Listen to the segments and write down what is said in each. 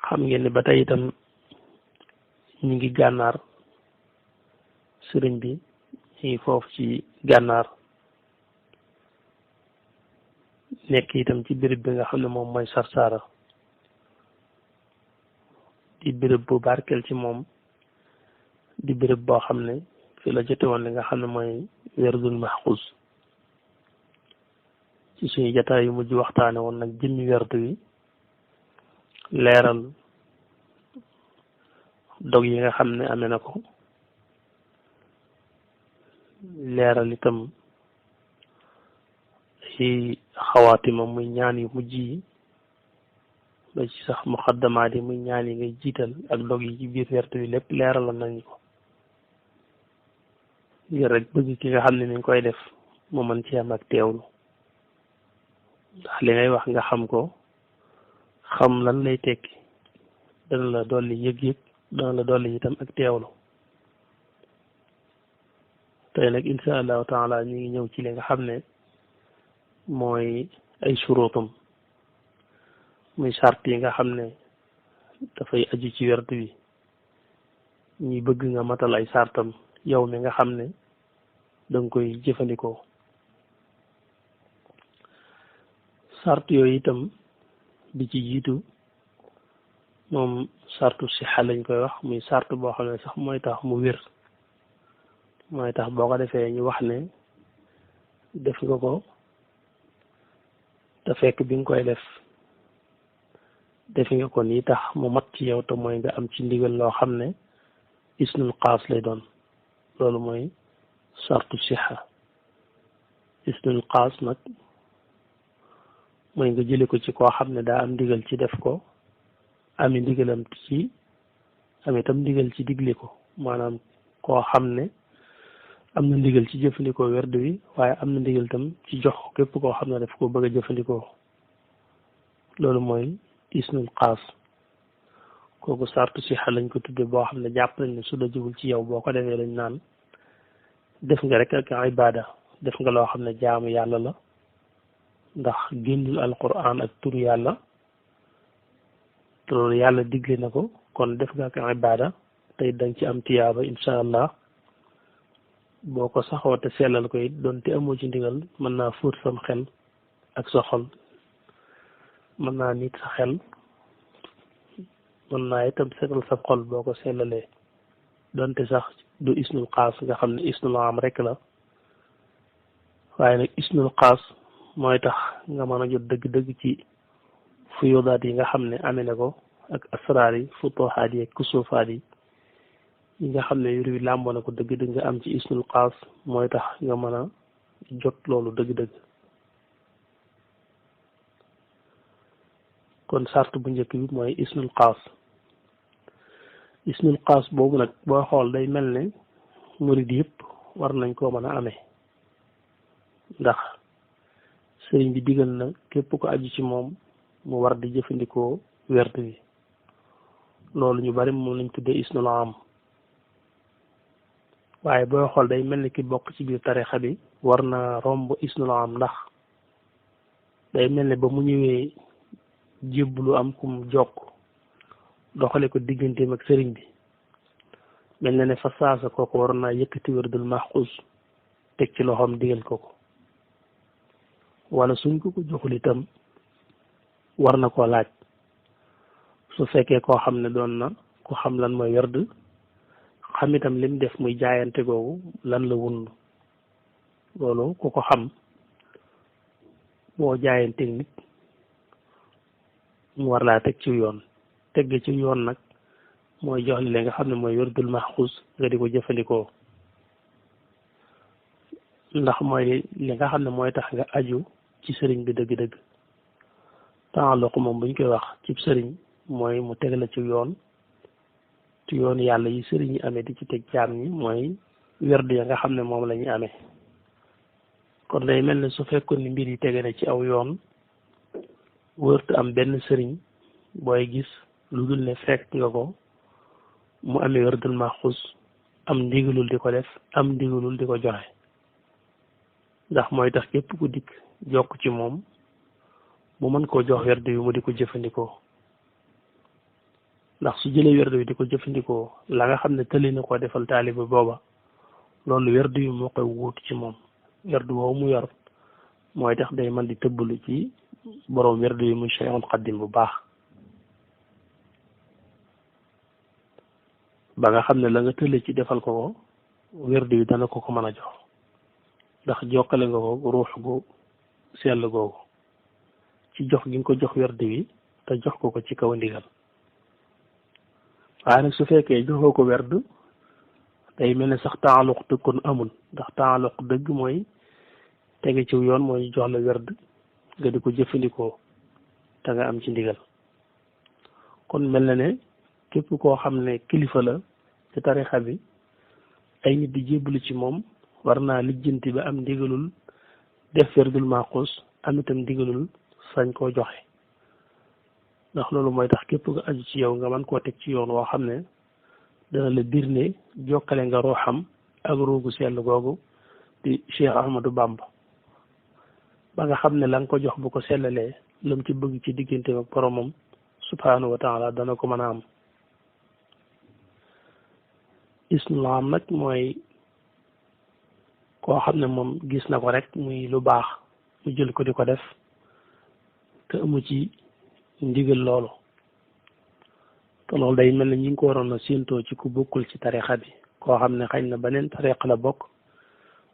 xam ngeen ne ba tey itam ñu ngi gànnaar sëriñ bi ñu ngi foofu ci gànnaar nekk itam ci béréb bi nga xam ne moom mooy Sarsara di béréb bu barkeel ci moom di béréb boo xam ne fi la jote woon li nga xam ne mooy werdul maxxuus ci suñu jataay yu mujj waxtaane woon nag jëmmi werd wi leeral dog yi nga xam ne amee na ko leeral itam ci xawaatima muy ñaan yu mujj yi ba ci sax muxaddamaat yi muy ñaan yi ngay jiital ak dog yi ci biir werd wi lépp leeraloon nañu ko ngir rek bëgg ki nga xam ne mi ngi koy def mu mën ci am ak teewlu ndax li ngay wax nga xam ko xam lan lay tekki dana la dolli yëg-yëg dana la dolli itam ak teewlu tey nag insha allahu taala ñu ngi ñëw ci li nga xam ne mooy ay suruutum muy sart yi nga xam ne dafay aju ci werd wi ñuy bëgg nga matal ay sartam yow mi nga xam ne danga koy jëfandikoo sart yooyu itam bi ci jiitu moom sartu sixa lañ koy wax muy sart boo xam ne sax mooy tax mu wér mooy tax boo ko defee ñu wax ne def nga ko te fekk bi nga koy def defi nga ko nii tax mu mat ci yow te mooy nga am ci ndigal loo xam ne isnul xaas lay doon loolu mooy sartu sixa isnul xaas nag mooy nga jële ko ci koo xam ne daa am ndigal ci def ko ami ndigalam ci am itam ndigal ci digle ko maanaam koo xam ne am na ndigal ci jëfandikoo werd wi waaye am na ndigal tam ci jox képp koo xam ne daf ko bëgg a jëfandikoo loolu mooy isnul xaas kooku sartu sixa lañ ko tudde boo xam ne jàpp nañ ne su dajewul ci yow boo ko defee lañ naan def nga rek ak ibada def nga loo xam ne jaamu yàlla la ndax génnul alquran ak tur yàlla te loolu yàlla digle na ko kon def nga ak ibada tey dañ ci am tiyaaba insha allah boo ko saxoo te sellal ko it doonte amoo ci ndigal mën naa fóot sam xel ak sa xol mën naa nit sa xel mën naa itam setal sa xol boo ko sellalee doonte sax du isnul xaas nga xam ne isnul am rek la waaye nag isnul xaas mooy tax nga mën a jot dëgg-dëgg ci fuyudaat yi nga xam ne amee na ko ak asraar yi futuhaat yi ak kusufaat yi nga xam ne yur wi làmboo na ko dëgg-dëgg nga am ci isnul xaas mooy tax nga mën a jot loolu dëgg-dëgg kon sart bu njëkk bi mooy isnul xaas boobu nag boo xool day mel ne murid yëpp war nañ koo mën a amee ndax sëriñ bi digal na képp ko aju ci moom mu war di jëfandikoo werd bi loolu ñu bari moom lañ tuddee isnul am waaye booy xool day mel ni ki bokk ci biir tarixa bi war na romb isnul am ndax day mel ne ba mu ñëwee jébbalu am kum jokk doxale ko digganteem ak sëriñ bi mel na ne fa saasa kooku waroon naa yëkkati werdul maxxuus teg ci loxoom digal ko ko wala suñ ko joxul itam war na koo laaj su fekkee koo xam ne doon na ku xam lan mooy werd xam itam lim def muy jaayante googu lan la wund loolu ku ko xam boo jaayanteeg nit mu war laa teg ci yoon tegg ci yoon nag mooy jox li nga xam ne mooy werdul maxxuus nga di ko jëfandikoo ndax mooy li nga xam ne mooy tax nga aju ci sëriñ bi dëgg-dëgg taalluq moom buñ koy wax ci sëriñ mooy mu teg la ci yoon ci yoon yàlla yi sëriñ yi amee di ci teg jaam ñi mooy werd ya nga xam ne moom la ñu amee kon day mel ne su fekkoon ni mbir yi tege na ci aw yoon wërtu am benn sëriñ booy gis lu dul ne fekk nga ko mu amee werdul maxxuus am ndigalul di ko def am ndigalul di ko joxe ndax mooy tax képp ku dikk jokk ci moom mu mën koo jox werd bi mu di ko jëfandikoo ndax su jëlee werd bi di ko jëfandikoo la nga xam ne tëli na koo defal taaliba booba loolu werd yu moo koy wuutu ci moom werd woowu mu yor mooy tax day man di tëbbalu ci borom werd yi muy Cheikhul Xaddim bu baax ba nga xam ne la nga tële ci defal ko werd yi dana ko mën a jox ndax jokkale nga ko ruux gu sell googu ci jox gi nga ko jox werd wi te jox ko ci kaw ndigal waaye nag su fekkee joxoo ko werd day mel ne sax taaluq dëgg kon amul ndax taaluq dëgg mooy tege ci yoon mooy jox la werd nga di ko jëfandikoo te nga am ci ndigal kon mel na ne képp koo xam ne kilifa la ci tarixa bi ay nit di jébbalu ci moom war naa lijjanti ba am ndigalul def werdul maaxuus am itam ndigalul sañ koo joxe ndax loolu mooy tax képp nga aju ci yow nga mën koo teg ci yoon woo xam ne dana la biir ne jokkale nga ruuxam ak ruugu sell googu di Cheikh Ahmadou Bamba ba nga xam ne la nga ko jox bu ko sellalee lam ci bëgg ci diggante ak boromam subhanahu wa taala dana ko mën a am islam nag mooy koo xam ne moom gis na ko rek muy lu baax mu jël ko di ko def te amu ci ndigal loolu te loolu day mel ne ñi ngi ko waroon a séentoo ci ku bokkul ci tarixa bi koo xam ne xañ na beneen tarixa la bokk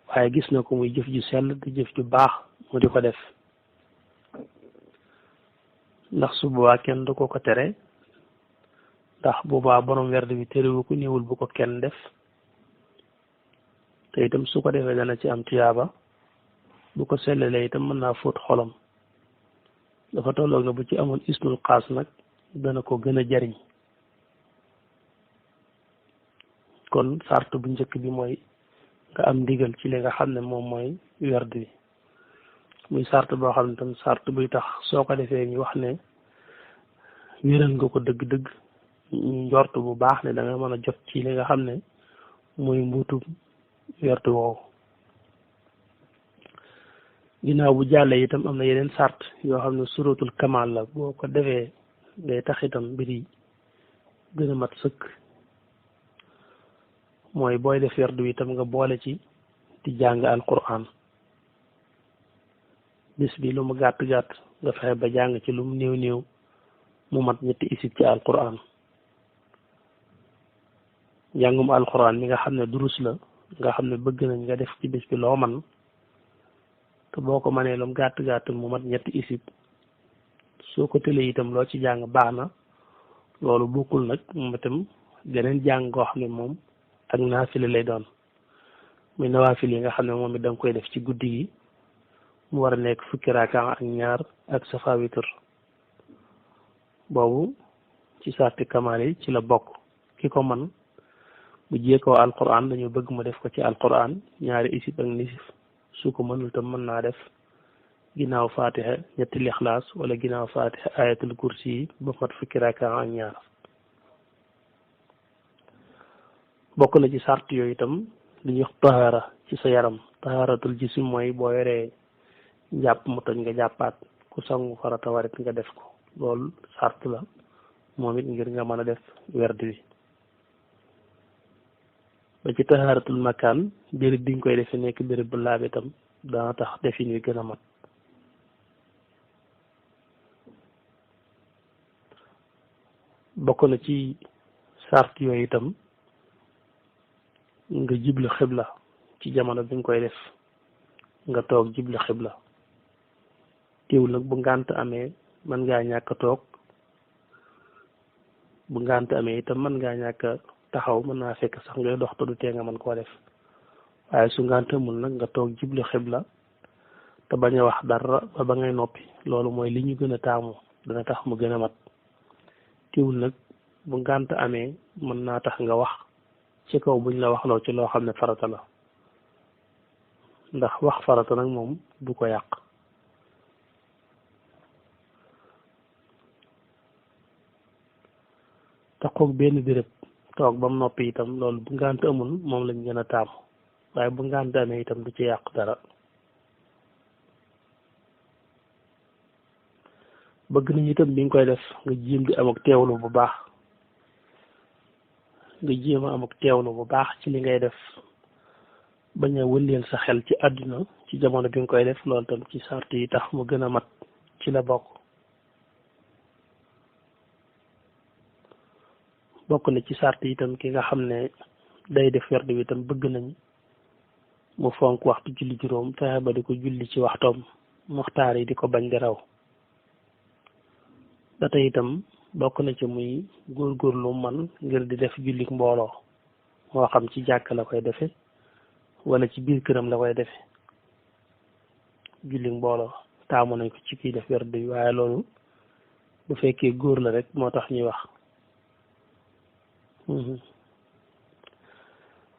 waaye gis na ko muy jëf ju sell te jëf ju baax mu di ko def ndax su boobaa kenn du ko tere ndax boobaa borom werd bi terewu ko néewul bu ko kenn def te itam su ko defee dana ci am tuyaaba bu ko sellalee itam mën naa fóot xolam dafa tolloog na bu ci amoon isnul xaas nag dana ko gën a jariñ kon sart bu njëkk bi mooy nga am ndigal ci li nga xam ne moom mooy werd bi muy sart boo xam ne tam sart buy tax soo ko defee ñu wax ne wéral nga ko dëgg-dëgg njort bu baax ne da nga mën a jot ci li nga xam ne mooy mbuutu werd woowu ginnaaw bu jàllee itam am na yeneen sart yoo xam ne suratul kamal la boo ko defee day tax itam mbir yi gën a mat sëkk mooy booy def werd wi itam nga boole ci di jàng alquran bis bi lu mu gàtt-gàtt nga fexe ba jàng ci lu mu néew-néew mu mat ñetti isib ci alquran njàngum alquran mi nga xam ne durus la nga xam ne bëgg nañ nga def ci bis bi loo man te boo ko mënee lu mu gàtt-gàtt mu mat ñetti isib soo ko tëlee itam loo ci jàng baax na loolu bokkul nag moom itam geneen jàng goo xam ne moom ak naafile lay doon muy nawaafil yi nga xam ne moom it da nga koy def ci guddi gi mu war a nekk fukki raaka ak ñaar ak safa witr boobu ci sarti kamaal yi ci la bokk ki ko man bu jeekoo alquran dañu bëgg mu def ko ci alquran ñaari isib ak nisif su ko mënul tam mën naa def ginnaaw fatiha ñetti lixlaas wala ginnaaw fatiha ayatul kursi yi ba mat fukki raaka ak ñaar bokk na ci sart yooyu itam li ñuy wax tahaara ci sa yaram tahaaratul jism mooy boo yoree njàpp mu toj nga jàppaat ku sangu farata warit nga def ko loolu sart la moom it ngir nga mën a def werd wi ba ci tahaaratul makaan béréb bi nga koy defee nekk béréb bu laab itam dana tax defin wi gën a mat bokk na ci sart yooyu itam nga jiblu xibla ci jamono bi nga koy def nga toog jiblu xibla teewul nag bu ngànt amee mën ngaa ñàkk a toog bu ngànt amee itam mën ngaa ñàkk a taxaw mën naa fekk sax ngay dox te du tee nga mën koo def waaye su ngànt amul nag nga toog jiblu xibla te bañ a wax dara ba ngay noppi loolu mooy li ñu gën a taamu dana tax mu gën a mat teewul nag bu ngànt amee mën naa tax nga wax ci kaw buñ la waxloo ci loo xam ne farata la ndax wax farata nag moom du ko yàq taxoog benn béréb toog ba mu noppi itam loolu bu ngànt amul moom lañ gën a taamu waaye bu ngànt amee itam du ci yàq dara bëgg nañu itam bi nga koy def nga jéem di am ak teewlu bu baax nga jéem a am ak teewlu bu baax ci li ngay def bañ a wëndeel sa xel ci àdduna ci jamono bi nga koy def loolu tam ci sart yi tax mu gën a mat ci la bokk na ci sart yi itam ki nga xam ne day def werd bi itam bëgg nañ mu fonk waxtu julli juróom fexe ba di ko julli ci waxtoom muxtaar yi di ko bañ di raw ba tey itam bokk na ci muy góorgóorlu man ngir di def jullik mbooloo moo xam ci jàkk la koy defe wala ci biir këram la koy defe jullik mbooloo taamu nañ ko ci kiy def werd bi waaye loolu bu fekkee góor la rek moo tax ñuy wax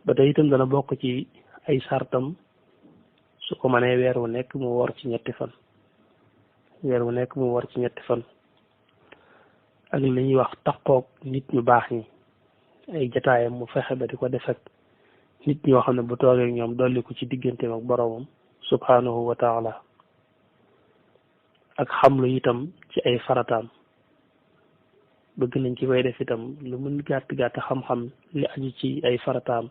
ba tey itam dana bokk ci ay sartam su ko mënee weer wu nekk mu wor ci ñetti fan ak li ñuy wax takkook nit ñu baax ñi ay jataayam mu fexe ba di ko def ak nit ñoo xam ne bu toogee ñoom dolli ko ci digganteem ak boroomam subhanahu wa taala ak xamlu itam ci ay farataam bëgg nañ ci koy def itam lu mën gàtt xam-xam li aju ci ay farataam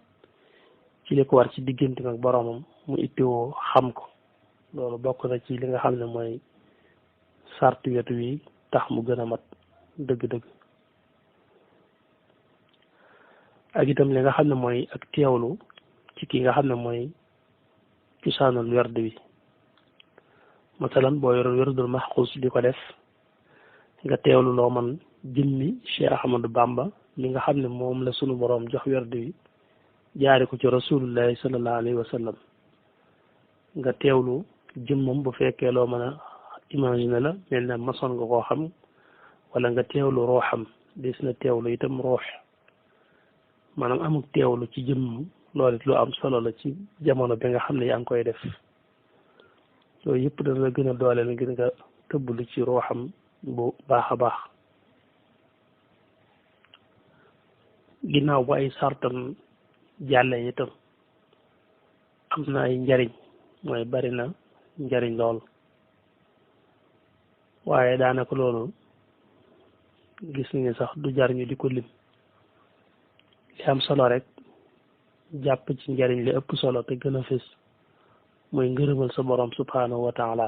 ci li ko war ci digganteem ak boroomam mu ittiwoo xam ko loolu bokk na ci li nga xam ne mooy sartu wetu wi tax mu gën a mat dëgg-dëgg ak itam li nga xam ne mooy ak teewlu ci ki nga xam ne mooy cosaanul werd bi masalan boo yoroon werdul maxxuus di ko def nga teewlu loo man jëmmi Cheikh Ahmadou Bamba li nga xam ne moom la sunu boroom jox werd bi jaari ko ci rasulullahi sallallahu alayhi wa sallam nga teewlu jëmmam bu fekkee loo mën a imaginer la mel na masoon nga koo xam wala nga teewlu ruuxam des na teewlu itam ruux maanaam amuk teewlu ci jëmm loolu it lu am solo la ci jamono bi nga xam ne yaa ngi koy def yooyu yëpp dana la gën a dooleel ngir nga tëbblu ci ruuxam bu baax a baax ginnaaw bu ay sartam jàlle itam am na ay njariñ mooy bari na njariñ lool waaye daanaka loolu gis ni sax du jar ñu di ko lim li am solo rek jàpp ci njariñ li ëpp solo te gën a fës mooy ngërëmal sa borom subhanahu wa taala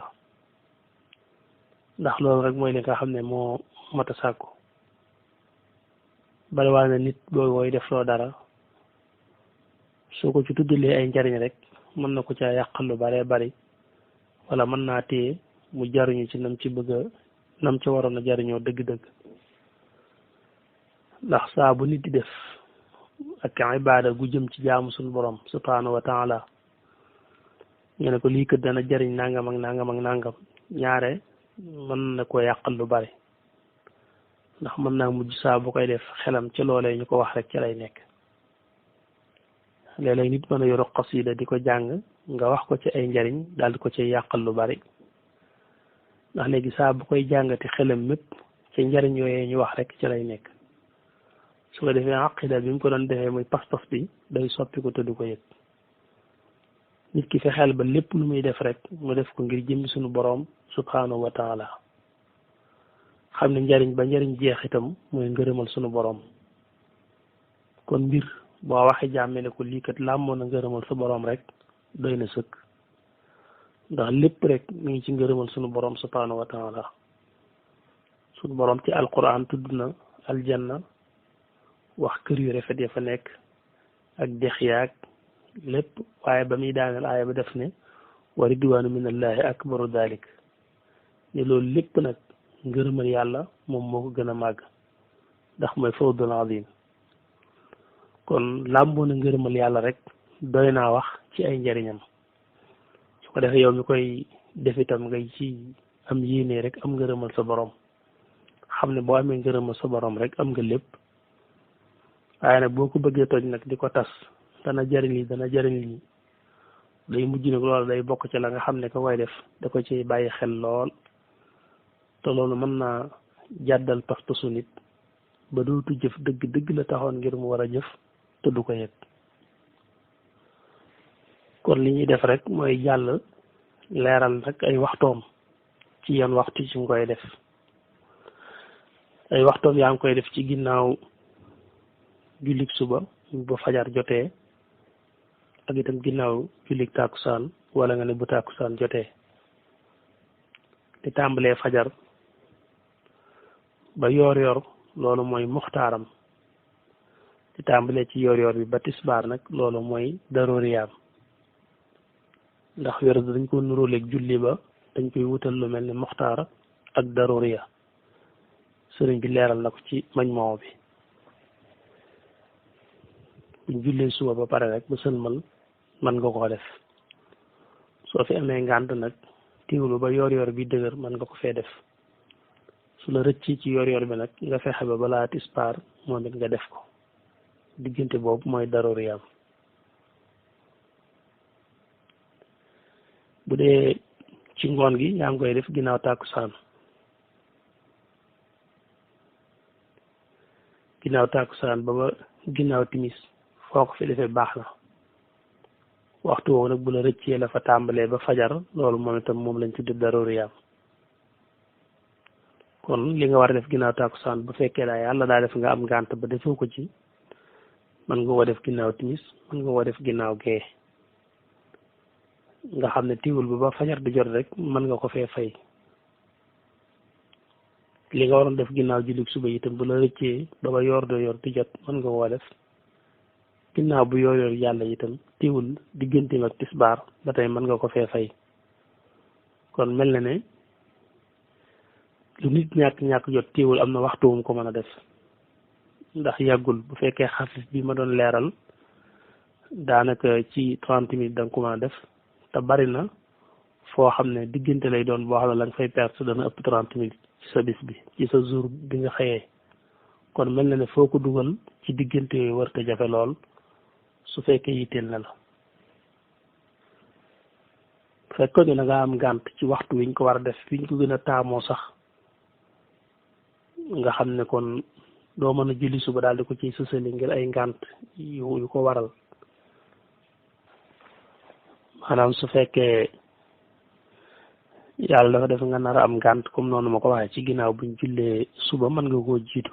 ndax loolu rek mooy li nga xam ne moo mat a sàkku bari waa ne nit booy def loo dara soo ko ci tuddalee ay njariñ rek mën na ko ca yàqal lu baree bari wala mën naa téye mu jariñu ci nam ci waroon a jariñoo dëgg-dëgg ndax saa bu nit di def ak ibaada gu jëm ci jaamu suñu borom subhanahu wa taala ñu ne ko lii kat dana jariñ nangam ak nangam ak nangam ñaare mën na ko yàqal lu bari ndax mën naa mujj saa bu koy def xelam ci loolee ñu ko wax rek ci lay nekk léeg-léeg nit mën a yoru xasida di ko jàng nga wax ko ci ay njariñ daal di ko ci yàqal lu bari ndax léegi saa bu koy jàngati xelam mépp ci njariñ yooyee ñu wax rek ci lay nekk su ko defee aqida bi mu ko doon defee muy pas-pas bi day soppi ko te du ko yëg nit ki fexeel ba lépp lu muy def rek mu def ko ngir jëmmi suñu boroom subhanahu wa taala xam ne njariñ ba njariñ jeex itam mooy ngërëmal suñu boroom kon mbir boo waxee jàmme ne ko lii kat làmmoon na ngërëmal sa boroom rek doy na sëkk ndax lépp rek mi ngi ci ngërëmal suñu boroom subhanahu wa taala suñu boroom ci alquran tudd na aljanna wax kër yu rafet ya fa nekk ak dex yaag lépp waaye ba muy daaneel aaya ba def ne wa ridwaanu minallahi akbaru dalik ne loolu lépp nag ngërëmal yàlla moom moo ko gën a màgg ndax mooy fawdul azim kon làmboo na ngërëmal yàlla rek doy naa wax ci ay njariñam su ko defee yow mi koy def itam ngay ci am yéene rek am ngërëmal sa borom xam ne boo amee ngërëmal sa borom rek am nga lépp waaye nag boo ko bëggee toj nag di ko tas dana jariñ lii day mujj nag loolu day bokk ci la nga xam ne ka koy def da ko ci bàyyi xel lool te loolu mën naa jàddal pas-pasu nit ba dootu jëf dëgg la taxoon ngir mu war a jëf te du ko yëg kon li ñuy def rek mooy jàll leeral rek ay waxtoom ci yan waxtu ci nga koy def ay waxtoom yaa ngi koy def ci ginnaaw jullik suba ba fajar jotee ak itam ginnaaw jullik tàkkusaan wala nga ne bu tàkkusaan jotee di tàmbalee fajar ba yoor yor loolu mooy muxtaaram di tàmbalee ci yoor yor bi ba tisbaar nag loolu mooy daruriyaam ndax wér dañ ko nuróoleeg julli ba dañ koy wutal lu mel ni muxtaar ak daruriya sëriñ bi leeral na ko ci majmoo bi buñ jullee suba ba pare rek ba sëlmal mën nga koo def soo fi amee ngànt nag tiwlu ba yoor yor bi dëgër mën nga ko fee def su la rëcc ci yoor yor bi nag nga fexe ba balaa tisbaar moom it nga def ko diggante boobu mooy daruriyaam bu dee ci ngoon gi yaa ngi koy def ginnaaw tàkkusaan ba ba ginnaaw timis foo ko fi defee baax na waxtu woowu nag bu la rëccee la fa tàmbalee ba fajar loolu moom itam moom lañ tudde daruriyaam kon li nga war a def ginnaaw tàkkusaan bu fekkee daa yàlla daa def nga am ngànt ba defoo ko ci mën nga ko def ginnaaw timis mën nga ko def ginnaaw gee nga xam ne tiwul bi ba fajar di jot rek mën nga ko fee fay li nga waroon def ginnaaw jullit suba itam bu la rëccee ba ba yor di jot mën nga koo def ginnaaw bu yor yàlla itam tiwul digganteem ak tisbaar ba tey mën nga ko fee fay kon mel na ne lu nit ñàkk jot tiwul am na waxtu wum ko mën a def ndax yàggul bu fekkee xafif bi ma doon leeral daanaka ci 30 minutes da nga ko mën a def te bari na foo xam ne diggante lay doon boo xam ne la nga fay perte dana ëpp 30 minutes ci sa bis bi ci sa jour bi nga xëyee kon mel na ne foo ko dugal ci diggante yooyu warta jafe lool su fekkee yitteel na la fekkoon ne da nga am ngànt ci waxtu wiñ ko war a def wiñ ko gën a taamoo sax nga xam ne kon doo mën a julli suba daal di ko ciy sësali ngir ay ngànt yu ko waral maanaam su fekkee yàlla dafa def nga nar a am ngànt comme noonu ma ko waxee ci ginnaaw buñ jullee suba mën nga koo jiitu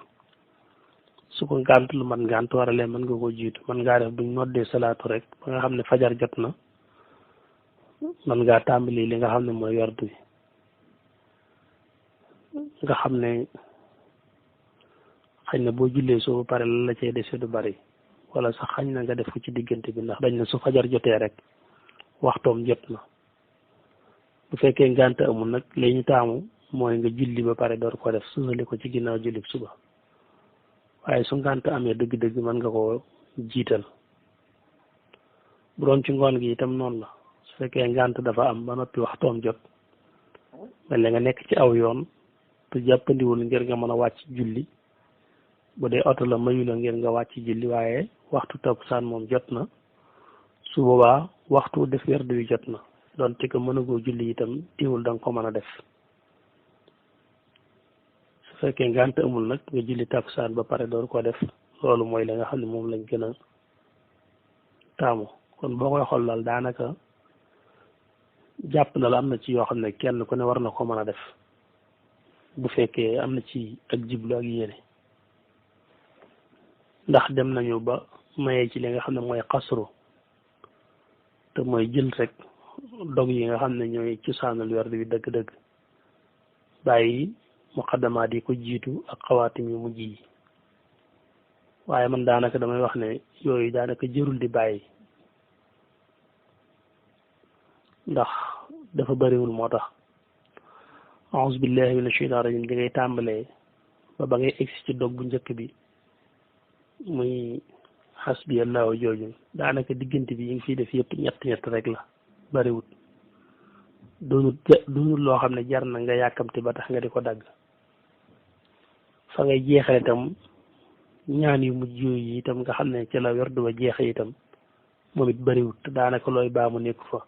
su ko ngànt lu man ngànt waralee mën nga koo jiitu mën ngaa def buñ noddee salaatu rek ba nga xam ne fajar jot na mën ngaa tàmbali li nga xam ne mooy werdu bi nga xam ne xañ na boo jullee soo ba pare la la cay dese du bari wala sax xañ na nga def ko ci diggante bi ndax dañ ne su fajar jotee rek waxtoom jot na bu fekkee ngànt amul nag li ñu taamu mooy nga julli ba pare door ko def susali ko ci ginnaaw julli suba waaye su ngànt amee dëgg-dëgg mën nga ko jiital bu doon ci ngoon gi itam noonu la su fekkee ngànt dafa am ba noppi waxtoom jot mel ne nga nekk ci aw yoon te jàppandiwul ngir nga mën a wàcc julli bu dee oto la mayu la ngir nga wàcc julli waaye waxtu takkusaan moom jot na su boobaa waxtu def werdu wi jot na doon te ko mën a goo julli itam tiwul da nga ko mën a def su fekkee ngànt amul nag nga julli takkusaan ba pare door ko def loolu mooy la nga xam ne moom lañ gën a taamu kon boo koy xool daal daanaka jàpp na la am na ci yoo xam ne kenn ku ne war na ko mën a def bu fekkee am na ci ak jiblu ak yéene ndax dem nañu ba mayee ci li nga xam ne mooy xasru te mooy jël rek dog yi nga xam ne ñooy cosaanal werd bi dëgg-dëgg bàyyi muqaddamaat yi ko jiitu ak xawaatim yu mujj yi waaye man daanaka damay wax ne yooyu daanaka jërul di bàyyi ndax dafa bëriwul moo tax a'uuzu billahi mina shaytaani rajiim di ngay tàmbalee ba ngay egsi ci dog bu njëkk bi muy xasbi allahu jooju daanaka diggante bi yi ngi fiy def yëpp ñett rek la bariwut doonut loo xam ne jar na nga yàkkamti ba tax nga di ko dagg fa ngay jeexale itam ñaan yu mujj yooyu itam nga xam ne ci la werdu ba jeexe itam moom it bariwut daanaka looy baamu nekku fa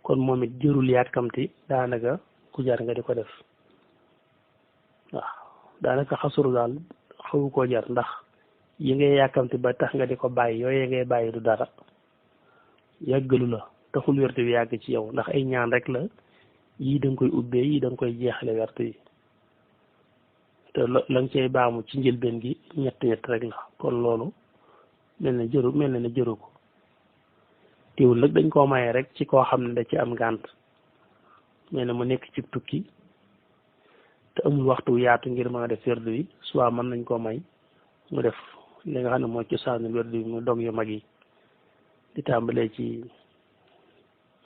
kon moom it jërul yàkkamti daanaka ku jar nga di ko def waaw daanaka xasuru daal xawu koo jar ndax yi ngay yàkkamti ba tax nga di ko bàyyi yooyu ngay bàyyi du dara yàggalu la taxul wertu bi yàgg ci yow ndax ay ñaan rek la yii da nga koy ubbee yii da nga koy jeexale wertu yi te la nga cay baamu ci njëlbeen gi ñett rek la kon loolu mel na ne jëru ko teewul nag dañ koo maye rek ci koo xam ne da ci am ngànt mel na mu nekk ci tukki te amul waxtu yaatu ngir mën a def werd wi soit mën nañ koo may mu def li nga xam ne mooy cosaanu werd wi mu dog yu mag yi di tàmbalee ci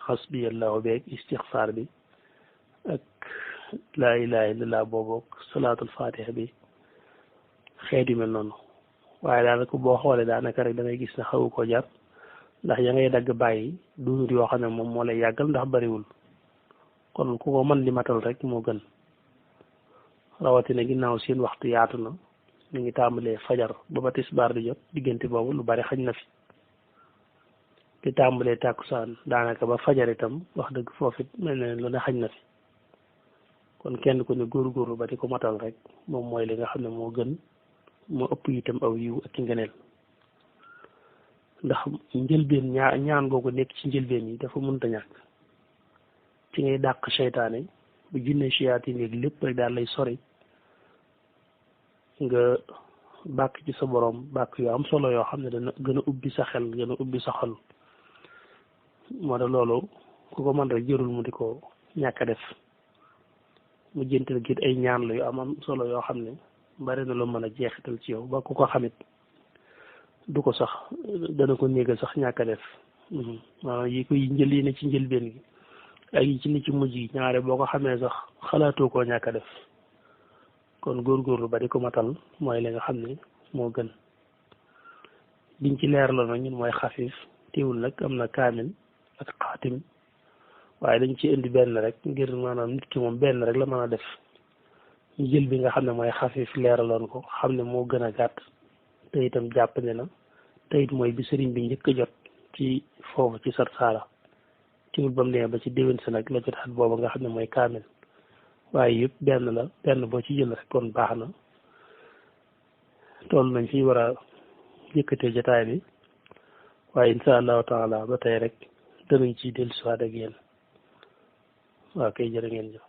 xasbiyallahu beeg istixfaar bi ak laa ilaha illallah booboog salaatul fatiha bi xeet yu mel noonu waaye daanaka boo xoolee daanaka rek da ngay gis ne xawu ko jar ndax ya ngay dagg bàyyi duunut yoo xam ne moom moo lay yàggal ndax bariwul kon ku ko mën di matal rek moo gën rawatina ginnaaw seen waxtu yaatu na ñu ngi tàmbalee fajar ba tisbaar di jot diggante boobu lu bari xaj na fi di tàmbalee tàkkusaan daanaka ba fajar itam wax dëgg foofu mel na lu ne xaj na fi kon kenn ku ne góorgóorlu ba di ko matal rek moom mooy li nga xam ne moo gën moo ëpp itam aw yiw ak ci ngëneel ndax njëlbeen ñaan googu nekk ci njëlbeen yi dafa mënta ñàkk ci ngay dàq seytaane bu jinne siyaatin yeeg lépp rek daal lay sori nga bàkk ci sa borom bàkk yu am solo yoo xam ne dana gën a ubbi sa xel gën a ubbi sa xol moo tax loolu ku ko mën rek jërul mu di ko ñàkk a def mu jëntal git ay ñaan la yu am solo yoo xam ne bari na lu mën a jeexital ci yow ba ku ko xamit du ko sax dana ko néegal sax ñàkk a def maanaam yi koy njël yi ne ci njëlbeen gi ak yi ci ni ci mujj yi ñaare boo ko xamee sax xalaatoo koo ñàkk a def kon góorgóorlu ba di ko matal mooy li nga xam ne moo gën liñ ci leer la nag ñun mooy xafiif teewul nag am na kaamil ak xaatim waaye dañ ci indi benn rek ngir maanaam nit ki moom benn rek la mën a def ñu jël bi nga xam ne mooy xafiif leeraloon ko xam ne moo gën a gàtt te itam jàppandi na te it mooy bi sëriñ bi njëkk a jot ci foofu ci Sarsara teewul ba mu demee ba ci déwén sa nag la jotaat booba nga xam ne mooy kaamil waaye yëpp benn la benn boo ci jël rek kon baax na toll nañ fi war a yëkkatee jotaay bi waaye insha allahu taala ba tey rek danañ ci dellusiwaat ak yéen waaw kay jërë ngeen jëf